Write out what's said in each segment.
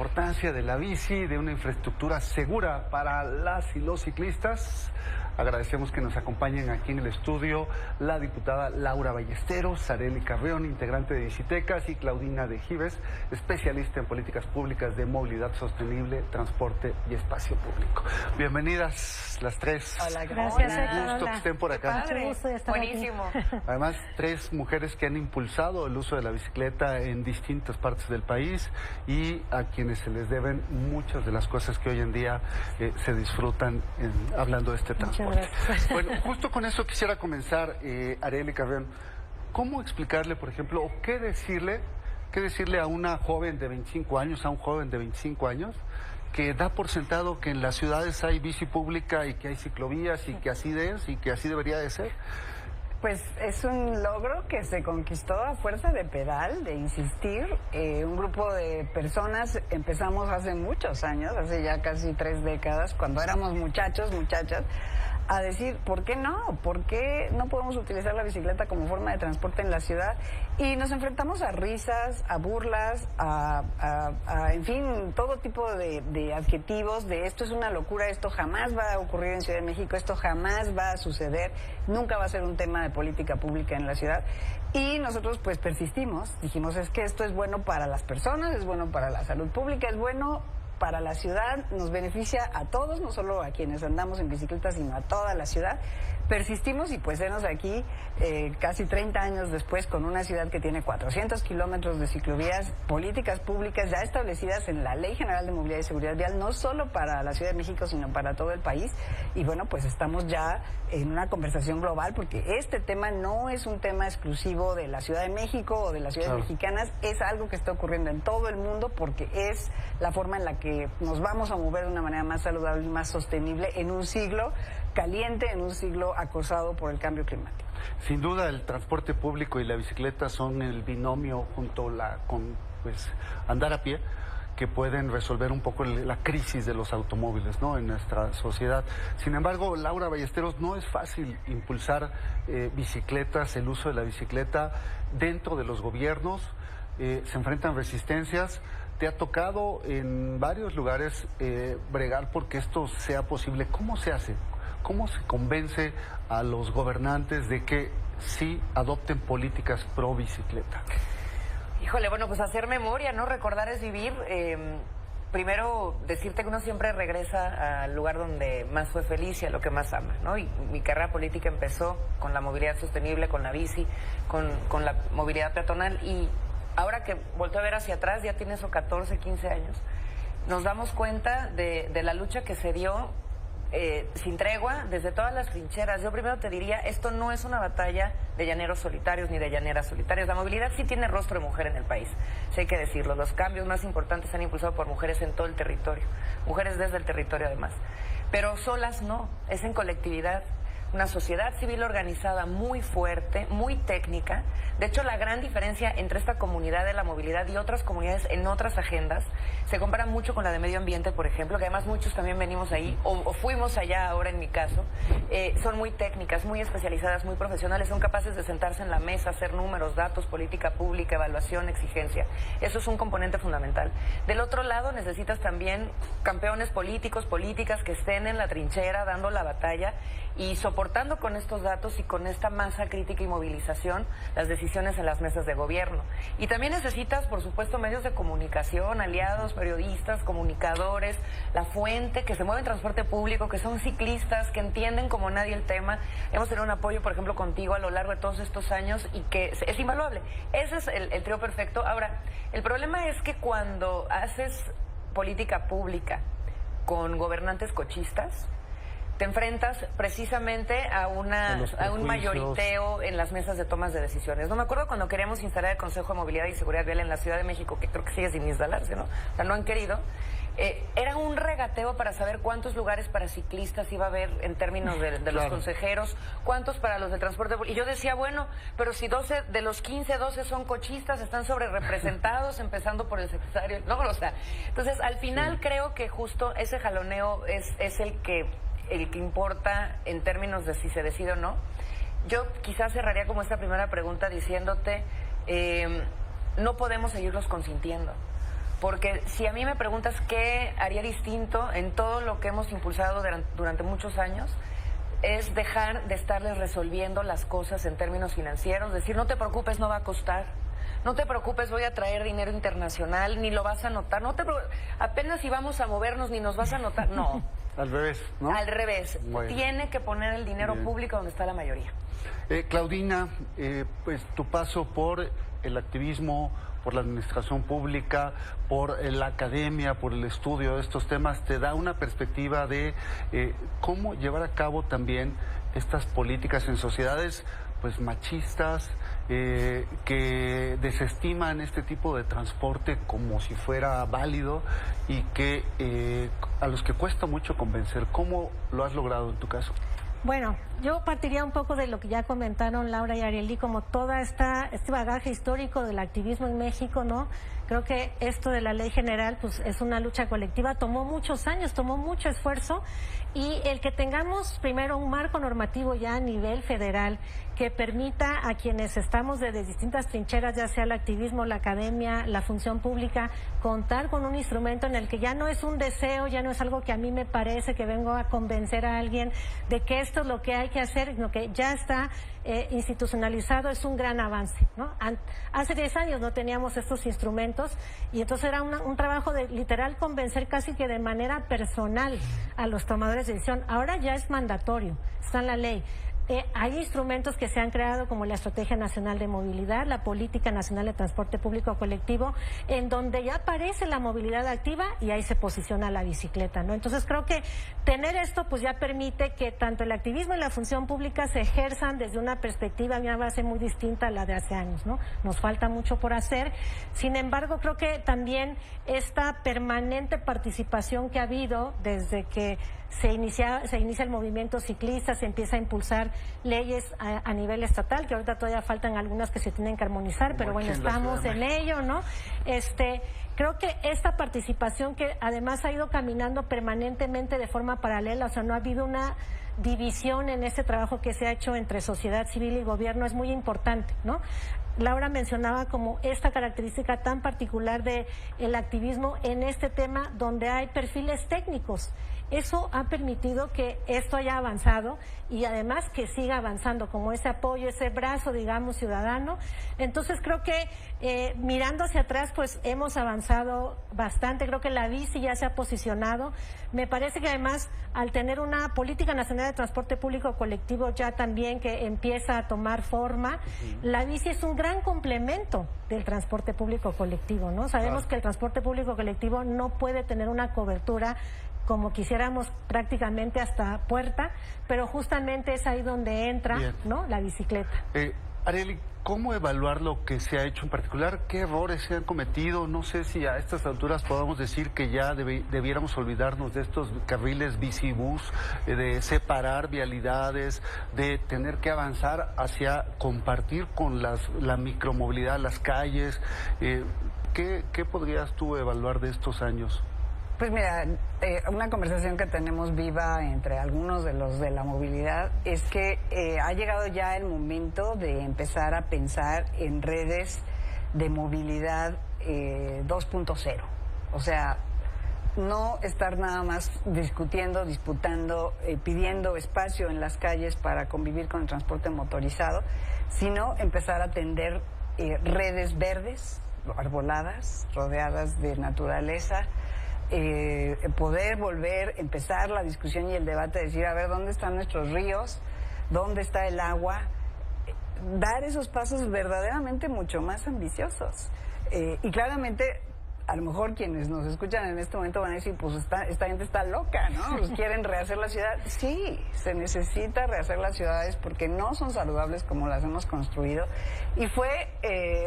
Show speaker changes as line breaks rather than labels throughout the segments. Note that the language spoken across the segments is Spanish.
importancia de la bici, de una infraestructura segura para las y los ciclistas. Agradecemos que nos acompañen aquí en el estudio la diputada Laura Ballesteros, Arely Carrión, integrante de Bicitecas, y Claudina de Gives, especialista en políticas públicas de movilidad sostenible, transporte y espacio público. Bienvenidas las tres.
Hola, gracias.
Un gusto que estén por acá.
Buenísimo.
Además, tres mujeres que han impulsado el uso de la bicicleta en distintas partes del país y a quienes se les deben muchas de las cosas que hoy en día se disfrutan hablando de este transporte. Bueno, justo con eso quisiera comenzar, Arely Carrión. ¿Cómo explicarle, por ejemplo, o qué decirle a una joven de 25 años, a un joven de 25 años, que da por sentado que en las ciudades hay bici pública y que hay ciclovías y que así es y que así debería de ser?
Pues es un logro que se conquistó a fuerza de pedal, de insistir. Un grupo de personas empezamos hace muchos años, hace ya casi 3 décadas, cuando éramos muchachos, muchachas, a decir, ¿por qué no? ¿Por qué no podemos utilizar la bicicleta como forma de transporte en la ciudad? Y nos enfrentamos a risas, a burlas, en fin, todo tipo de adjetivos de esto es una locura, esto jamás va a ocurrir en Ciudad de México, esto jamás va a suceder, nunca va a ser un tema de política pública en la ciudad. Y nosotros pues persistimos, dijimos, es que esto es bueno para las personas, es bueno para la salud pública, es bueno para la ciudad, nos beneficia a todos, no solo a quienes andamos en bicicleta, sino a toda la ciudad. Persistimos y pues venos aquí casi 30 años después con una ciudad que tiene 400 kilómetros de ciclovías, políticas públicas ya establecidas en la Ley General de Movilidad y Seguridad Vial, no solo para la Ciudad de México, sino para todo el país. Y bueno, pues estamos ya en una conversación global, porque este tema no es un tema exclusivo de la Ciudad de México o de las ciudades mexicanas, es algo que está ocurriendo en todo el mundo, porque es la forma en la que nos vamos a mover de una manera más saludable y más sostenible en un siglo caliente, en un siglo acosado por el cambio climático.
Sin duda, el transporte público y la bicicleta son el binomio junto con andar a pie, que pueden resolver un poco la crisis de los automóviles, ¿no?, en nuestra sociedad. Sin embargo, Laura Ballesteros, no es fácil impulsar bicicletas, el uso de la bicicleta dentro de los gobiernos. Se enfrentan resistencias. Te ha tocado en varios lugares bregar porque esto sea posible. ¿Cómo se hace? ¿Cómo se convence a los gobernantes de que sí adopten políticas pro bicicleta?
Híjole, bueno, pues hacer memoria, ¿no? Recordar es vivir. Primero, decirte que uno siempre regresa al lugar donde más fue feliz y a lo que más ama, ¿no? Y mi carrera política empezó con la movilidad sostenible, con la bici, con la movilidad peatonal. Y ahora que volteo a ver hacia atrás, ya tiene eso 14, 15 años, nos damos cuenta de la lucha que se dio sin tregua, desde todas las trincheras. Yo primero te diría, esto no es una batalla de llaneros solitarios ni de llaneras solitarias. La movilidad sí tiene rostro de mujer en el país, sí hay que decirlo. Los cambios más importantes se han impulsado por mujeres en todo el territorio, mujeres desde el territorio además. Pero solas no, es en colectividad. Una sociedad civil organizada muy fuerte, muy técnica. De hecho, la gran diferencia entre esta comunidad de la movilidad y otras comunidades en otras agendas se compara mucho con la de medio ambiente, por ejemplo, que además muchos también venimos ahí, o fuimos allá ahora en mi caso. Son muy técnicas, muy especializadas, muy profesionales, son capaces de sentarse en la mesa, hacer números, datos, política pública, evaluación, exigencia. Eso es un componente fundamental. Del otro lado, necesitas también campeones políticos, políticas que estén en la trinchera dando la batalla y soportando con estos datos y con esta masa crítica y movilización las decisiones en las mesas de gobierno. Y también necesitas, por supuesto, medios de comunicación, aliados, periodistas, comunicadores, la fuente, que se mueve en transporte público, que son ciclistas, que entienden como nadie el tema. Hemos tenido un apoyo, por ejemplo, contigo a lo largo de todos estos años y que es invaluable. Ese es el trío perfecto. Ahora, el problema es que cuando haces política pública con gobernantes cochistas, te enfrentas precisamente a un mayoriteo en las mesas de tomas de decisiones. No me acuerdo cuando queríamos instalar el Consejo de Movilidad y Seguridad Vial en la Ciudad de México, que creo que sigue sin instalarse, ¿no? O sea, no han querido. Era un regateo para saber cuántos lugares para ciclistas iba a haber en términos de los consejeros, cuántos para los de transporte público. Y yo decía, bueno, pero si 12 de los 15, 12 son cochistas, están sobre representados, empezando por el secretario. No, o sea, entonces al final creo que justo ese jaloneo es el que importa en términos de si se decide o no. Yo quizás cerraría como esta primera pregunta diciéndote, no podemos seguirlos consintiendo. Porque si a mí me preguntas qué haría distinto en todo lo que hemos impulsado durante muchos años, es dejar de estarles resolviendo las cosas en términos financieros, decir, no te preocupes, no va a costar, no te preocupes, voy a traer dinero internacional, ni lo vas a notar, apenas si vamos a movernos ni nos vas a notar, no.
Al revés, ¿no?
Al revés,
bueno.
Tiene que poner el dinero público donde está la mayoría.
Claudina, pues tu paso por el activismo, por la administración pública, por la academia, por el estudio de estos temas, te da una perspectiva de cómo llevar a cabo también estas políticas en sociedades pues machistas, que desestiman este tipo de transporte como si fuera válido y que a los que cuesta mucho convencer. ¿Cómo lo has logrado en tu caso?
Bueno, yo partiría un poco de lo que ya comentaron Laura y Arely, como toda este bagaje histórico del activismo en México, ¿no? Creo que esto de la ley general, pues es una lucha colectiva, tomó muchos años, tomó mucho esfuerzo, y el que tengamos primero un marco normativo ya a nivel federal que permita a quienes estamos desde distintas trincheras, ya sea el activismo, la academia, la función pública, contar con un instrumento en el que ya no es un deseo, ya no es algo que a mí me parece que vengo a convencer a alguien de que esto es lo que hay que hacer, sino que ya está institucionalizado, es un gran avance, ¿no? Hace 10 años no teníamos estos instrumentos y entonces era un trabajo de literal convencer casi que de manera personal a los tomadores de decisión. Ahora ya es mandatorio, está en la ley. Hay instrumentos que se han creado como la Estrategia Nacional de Movilidad, la Política Nacional de Transporte Público Colectivo, en donde ya aparece la movilidad activa y ahí se posiciona la bicicleta, ¿no? Entonces creo que tener esto pues ya permite que tanto el activismo y la función pública se ejerzan desde una perspectiva, una base muy distinta a la de hace años, ¿no? Nos falta mucho por hacer. Sin embargo, creo que también esta permanente participación que ha habido desde que se inicia el movimiento ciclista, se empieza a impulsar leyes a nivel estatal, que ahorita todavía faltan algunas que se tienen que armonizar, pero bueno, estamos en ello, ¿no? Creo que esta participación que además ha ido caminando permanentemente de forma paralela, o sea, no ha habido una división en este trabajo que se ha hecho entre sociedad civil y gobierno, es muy importante, ¿no? Laura mencionaba como esta característica tan particular de el activismo en este tema donde hay perfiles técnicos. Eso ha permitido que esto haya avanzado y además que siga avanzando como ese apoyo, ese brazo, digamos, ciudadano. Entonces creo que mirando hacia atrás pues hemos avanzado bastante. Creo que la bici ya se ha posicionado. Me parece que además al tener una política nacional de transporte público colectivo ya también que empieza a tomar forma, la bici es un gran complemento del transporte público colectivo, ¿no? Sabemos que el transporte público colectivo no puede tener una cobertura como quisiéramos prácticamente hasta Puerta, pero justamente es ahí donde entra, ¿no?, la bicicleta.
Arely, ¿cómo evaluar lo que se ha hecho en particular? ¿Qué errores se han cometido? No sé si a estas alturas podamos decir que ya debiéramos olvidarnos de estos carriles bicibús, de separar vialidades, de tener que avanzar hacia compartir con la micromovilidad, las calles. ¿Qué podrías tú evaluar de estos años?
Pues mira, una conversación que tenemos viva entre algunos de los de la movilidad es que ha llegado ya el momento de empezar a pensar en redes de movilidad 2.0. O sea, no estar nada más discutiendo, disputando, pidiendo espacio en las calles para convivir con el transporte motorizado, sino empezar a tender redes verdes, arboladas, rodeadas de naturaleza, poder volver, empezar la discusión y el debate, decir, a ver, ¿dónde están nuestros ríos? ¿Dónde está el agua? Dar esos pasos verdaderamente mucho más ambiciosos. Y claramente, a lo mejor quienes nos escuchan en este momento van a decir, pues esta gente está loca, ¿no? Pues quieren rehacer la ciudad. Sí, se necesita rehacer las ciudades porque no son saludables como las hemos construido. Y fue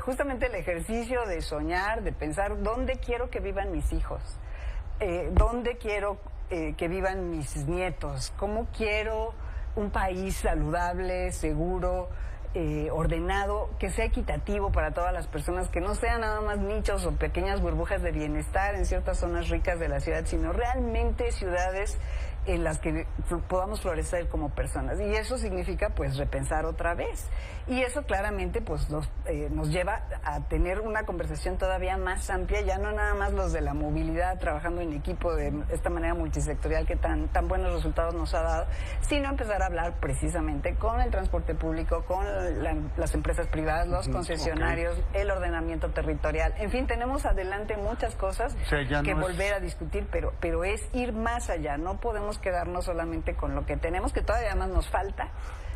justamente el ejercicio de soñar, de pensar, ¿dónde quiero que vivan mis hijos? ¿Dónde quiero que vivan mis nietos? ¿Cómo quiero un país saludable, seguro, ordenado, que sea equitativo para todas las personas, que no sean nada más nichos o pequeñas burbujas de bienestar en ciertas zonas ricas de la ciudad, sino realmente ciudades en las que podamos florecer como personas. Y eso significa pues repensar otra vez. Y eso claramente pues nos lleva a tener una conversación todavía más amplia, ya no nada más los de la movilidad trabajando en equipo de esta manera multisectorial que tan buenos resultados nos ha dado, sino empezar a hablar precisamente con el transporte público, con las empresas privadas, los concesionarios, el ordenamiento territorial. En fin, tenemos adelante muchas cosas que volver a discutir, pero es ir más allá. No podemos quedarnos solamente con lo que tenemos, que todavía más nos falta.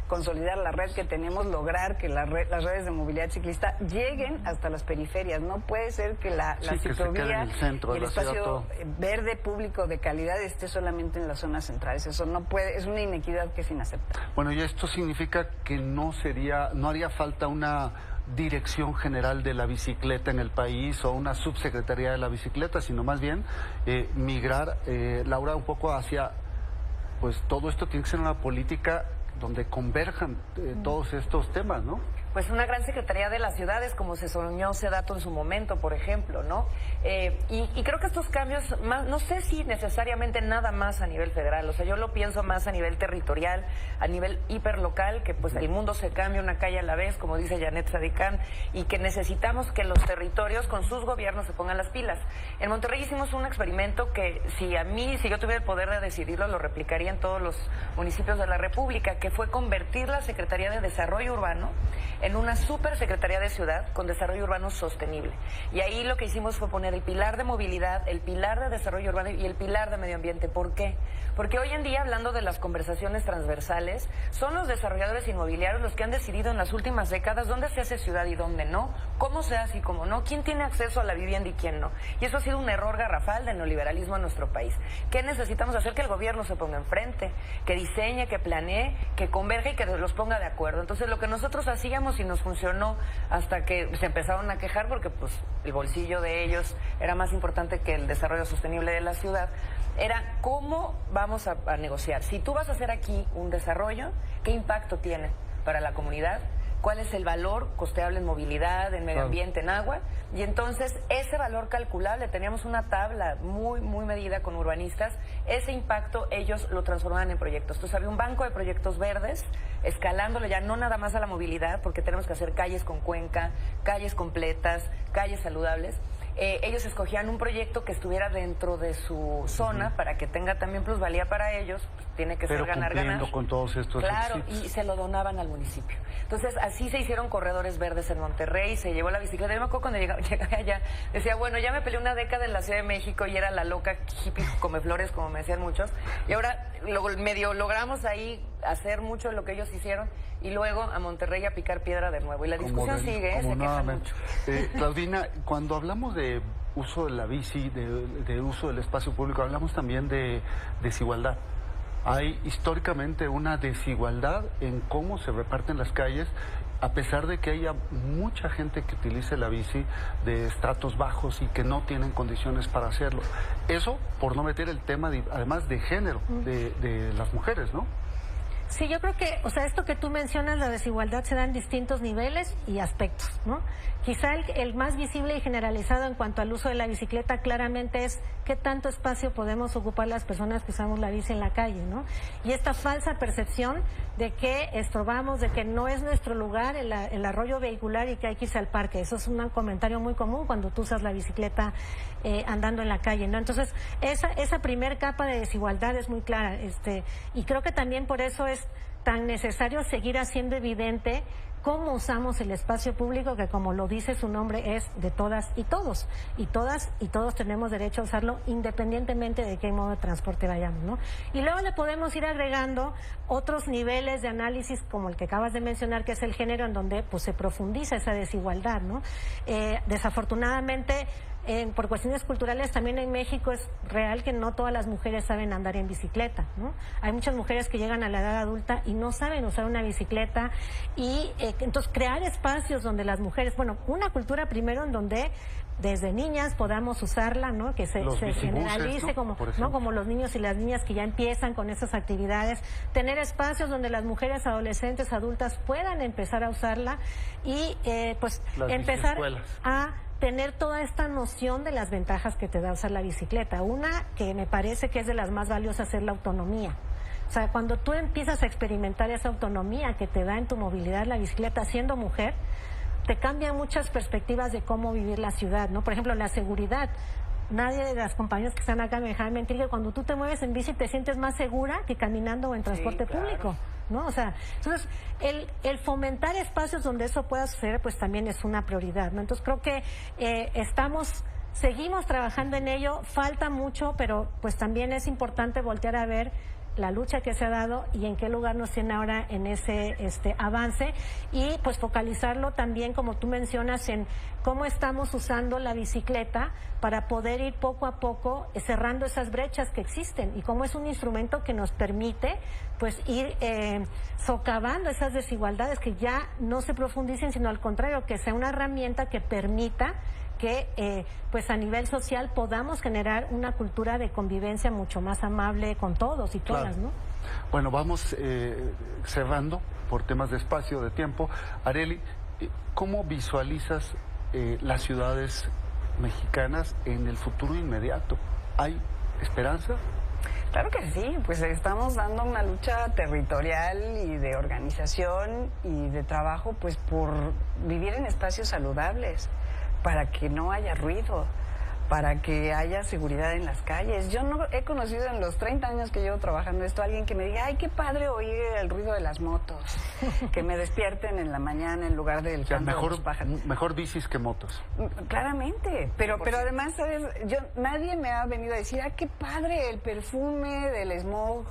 Consolidar la red que tenemos, lograr que las redes de movilidad ciclista lleguen hasta las periferias. No puede ser que la ciclovía y el espacio verde público de calidad esté solamente en las zonas centrales. Eso no puede, es una inequidad que es inaceptable.
Bueno, y esto significa que no haría falta una dirección general de la bicicleta en el país o una subsecretaría de la bicicleta, sino más bien migrar, Laura, un poco hacia, pues todo esto tiene que ser una política donde converjan todos estos temas, ¿no?
Pues una gran secretaría de las ciudades, como se soñó Sedato en su momento, por ejemplo, ¿no? Y creo que estos cambios, no sé si necesariamente nada más a nivel federal, o sea, yo lo pienso más a nivel territorial, a nivel hiperlocal, que pues el mundo se cambia una calle a la vez, como dice Janet Sadikán, y que necesitamos que los territorios con sus gobiernos se pongan las pilas. En Monterrey hicimos un experimento que si yo tuviera el poder de decidirlo, lo replicaría en todos los municipios de la República, que fue convertir la Secretaría de Desarrollo Urbano en una supersecretaría de ciudad con desarrollo urbano sostenible. Y ahí lo que hicimos fue poner el pilar de movilidad, el pilar de desarrollo urbano y el pilar de medio ambiente. ¿Por qué? Porque hoy en día, hablando de las conversaciones transversales, son los desarrolladores inmobiliarios los que han decidido en las últimas décadas dónde se hace ciudad y dónde no, cómo se hace y cómo no, quién tiene acceso a la vivienda y quién no. Y eso ha sido un error garrafal del neoliberalismo en nuestro país. ¿Qué necesitamos hacer? Que el gobierno se ponga enfrente, que diseñe, que planee, que converja y que los ponga de acuerdo. Entonces, lo que nosotros hacíamos y nos funcionó hasta que se empezaron a quejar porque pues el bolsillo de ellos era más importante que el desarrollo sostenible de la ciudad, era cómo vamos a negociar. Si tú vas a hacer aquí un desarrollo, ¿qué impacto tiene para la comunidad? ¿Cuál es el valor costeable en movilidad, en medio ambiente, en agua? Y entonces ese valor calculable, teníamos una tabla muy medida con urbanistas, ese impacto ellos lo transformaban en proyectos. Entonces había un banco de proyectos verdes, escalándole ya no nada más a la movilidad, porque tenemos que hacer calles con cuenca, calles completas, calles saludables. Ellos escogían un proyecto que estuviera dentro de su zona para que tenga también plusvalía para ellos, pues, tiene que ser ganar
con todos estos
y se lo donaban al municipio. Entonces así se hicieron corredores verdes en Monterrey, se llevó la bicicleta. Yo me acuerdo cuando llegué allá, decía, bueno, ya me peleé una década en la Ciudad de México y era la loca hippie come flores, como me decían muchos, y ahora medio logramos ahí hacer mucho de lo que ellos hicieron, y luego a Monterrey a picar piedra de nuevo. Y la discusión sigue, se queja mucho.
Claudina, cuando hablamos de uso de la bici, de uso del espacio público, hablamos también de desigualdad. Hay históricamente una desigualdad en cómo se reparten las calles, a pesar de que haya mucha gente que utilice la bici de estratos bajos y que no tienen condiciones para hacerlo. Eso por no meter el tema, además de género, de las mujeres, ¿no?
Sí, yo creo que, o sea, esto que tú mencionas, la desigualdad se da en distintos niveles y aspectos, ¿no? Quizá el más visible y generalizado en cuanto al uso de la bicicleta claramente es qué tanto espacio podemos ocupar las personas que usamos la bici en la calle, ¿no? Y esta falsa percepción de que estorbamos, de que no es nuestro lugar el arroyo vehicular y que hay que irse al parque. Eso es un comentario muy común cuando tú usas la bicicleta andando en la calle, ¿no? Entonces, esa primer capa de desigualdad es muy clara, y creo que también por eso es tan necesario seguir haciendo evidente cómo usamos el espacio público, que como lo dice su nombre es de todas y todos, y todas y todos tenemos derecho a usarlo independientemente de qué modo de transporte vayamos, ¿no? Y luego le podemos ir agregando otros niveles de análisis como el que acabas de mencionar, que es el género, en donde pues se profundiza esa desigualdad, ¿no? Desafortunadamente, por cuestiones culturales también en México es real que no todas las mujeres saben andar en bicicleta, ¿no? Hay muchas mujeres que llegan a la edad adulta y no saben usar una bicicleta, y entonces crear espacios donde las mujeres, bueno, una cultura primero en donde desde niñas podamos usarla, ¿no? Que se generalice, ¿no? Como los niños y las niñas que ya empiezan con esas actividades, tener espacios donde las mujeres, adolescentes, adultas puedan empezar a usarla y pues empezar a tener toda esta noción de las ventajas que te da usar la bicicleta. Una que me parece que es de las más valiosas es la autonomía. O sea, cuando tú empiezas a experimentar esa autonomía que te da en tu movilidad la bicicleta siendo mujer, te cambian muchas perspectivas de cómo vivir la ciudad, ¿no? Por ejemplo, la seguridad. Nadie de las compañeras que están acá me dejan mentir que cuando tú te mueves en bici te sientes más segura que caminando o en transporte público, ¿no? O sea, entonces el fomentar espacios donde eso pueda suceder pues también es una prioridad, ¿no? Entonces creo que seguimos trabajando en ello, falta mucho, pero pues también es importante voltear a ver la lucha que se ha dado y en qué lugar nos tiene ahora en ese avance y pues focalizarlo también, como tú mencionas, en cómo estamos usando la bicicleta para poder ir poco a poco cerrando esas brechas que existen y cómo es un instrumento que nos permite pues ir socavando esas desigualdades, que ya no se profundicen, sino al contrario, que sea una herramienta que permita que pues a nivel social podamos generar una cultura de convivencia mucho más amable con todos y todas, ¿no?
Bueno, vamos cerrando por temas de espacio, de tiempo. Arely, ¿cómo visualizas las ciudades mexicanas en el futuro inmediato? ¿Hay esperanza?
Claro que sí, pues estamos dando una lucha territorial y de organización y de trabajo pues por vivir en espacios saludables, para que no haya ruido, para que haya seguridad en las calles. Yo no he conocido en los 30 años que llevo trabajando esto a alguien que me diga, ay, qué padre oír el ruido de las motos, que me despierten en la mañana en lugar del canto de los pájaros.
Mejor bicis que motos.
Claramente, pero además, ¿sabes? Nadie me ha venido a decir, ah, qué padre el perfume del smog,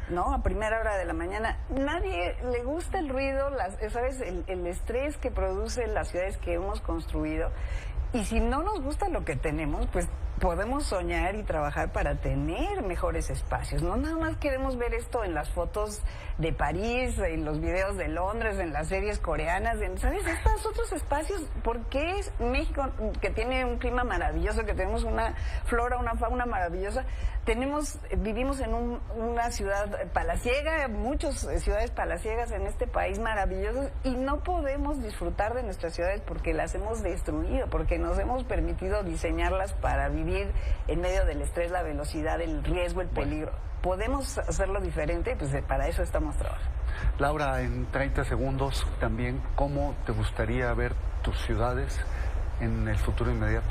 ¿no? A primera hora de la mañana. Nadie le gusta el ruido, ¿sabes? El estrés que producen las ciudades que hemos construido. Y si no nos gusta lo que tenemos, pues podemos soñar y trabajar para tener mejores espacios. No nada más queremos ver esto en las fotos de París, en los videos de Londres, en las series coreanas, ¿sabes? Estos otros espacios, porque es México, que tiene un clima maravilloso, que tenemos una flora, una fauna maravillosa, vivimos en una ciudad palaciega, muchas ciudades palaciegas en este país maravillosos, y no podemos disfrutar de nuestras ciudades porque las hemos destruido, porque nos hemos permitido diseñarlas para vivir en medio del estrés, la velocidad, el riesgo, el peligro. Podemos hacerlo diferente, pues para eso estamos trabajando.
Laura, en 30 segundos también, ¿cómo te gustaría ver tus ciudades en el futuro inmediato?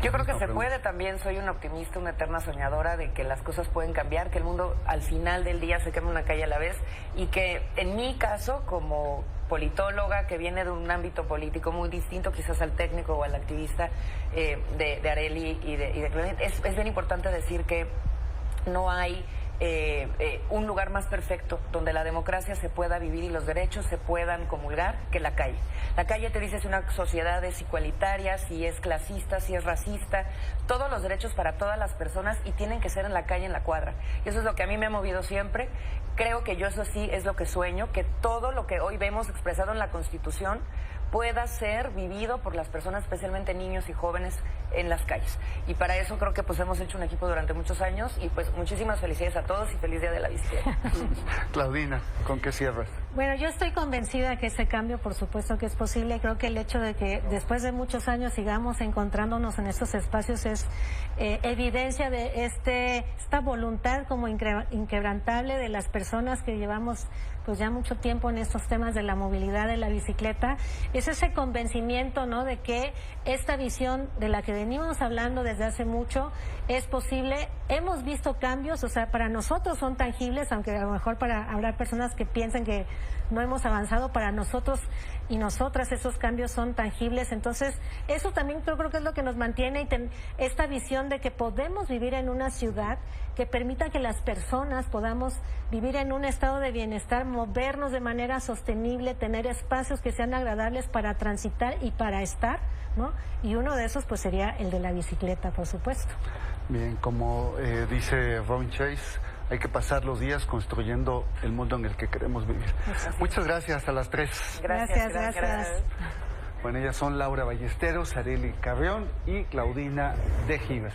Yo creo que se puede también, soy una optimista, una eterna soñadora de que las cosas pueden cambiar, que el mundo al final del día se queme una calle a la vez y que en mi caso, como politóloga que viene de un ámbito político muy distinto quizás al técnico o al activista de Arely y de Claudina, es bien importante decir que no hay un lugar más perfecto donde la democracia se pueda vivir y los derechos se puedan comulgar que la calle. La calle te dice si una sociedad es igualitaria, si es clasista, si es racista, todos los derechos para todas las personas y tienen que ser en la calle, en la cuadra. Y eso es lo que a mí me ha movido siempre. Creo que yo eso sí es lo que sueño, que todo lo que hoy vemos expresado en la Constitución pueda ser vivido por las personas, especialmente niños y jóvenes en las calles. Y para eso creo que pues hemos hecho un equipo durante muchos años y pues muchísimas felicidades a todos y feliz día de la bicicleta.
Claudina, ¿con qué cierras?
Bueno, yo estoy convencida que ese cambio, por supuesto que es posible. Creo que el hecho de que después de muchos años sigamos encontrándonos en estos espacios es evidencia de esta voluntad como inquebrantable de las personas que llevamos pues ya mucho tiempo en estos temas de la movilidad de la bicicleta. Es ese convencimiento, ¿no?, de que esta visión de la que venimos hablando desde hace mucho es posible. Hemos visto cambios, o sea, para nosotros son tangibles, aunque a lo mejor habrá personas que piensen que no hemos avanzado, para nosotros y nosotras esos cambios son tangibles. Entonces, eso también creo que es lo que nos mantiene esta visión de que podemos vivir en una ciudad que permita que las personas podamos vivir en un estado de bienestar, movernos de manera sostenible, tener espacios que sean agradables para transitar y para estar, ¿no? Y uno de esos pues sería el de la bicicleta, por supuesto.
Bien, como dice Robin Chase, hay que pasar los días construyendo el mundo en el que queremos vivir. Muchas gracias a las tres.
Gracias.
Bueno, ellas son Laura Ballesteros, Arely Carrión y Claudina de Gives.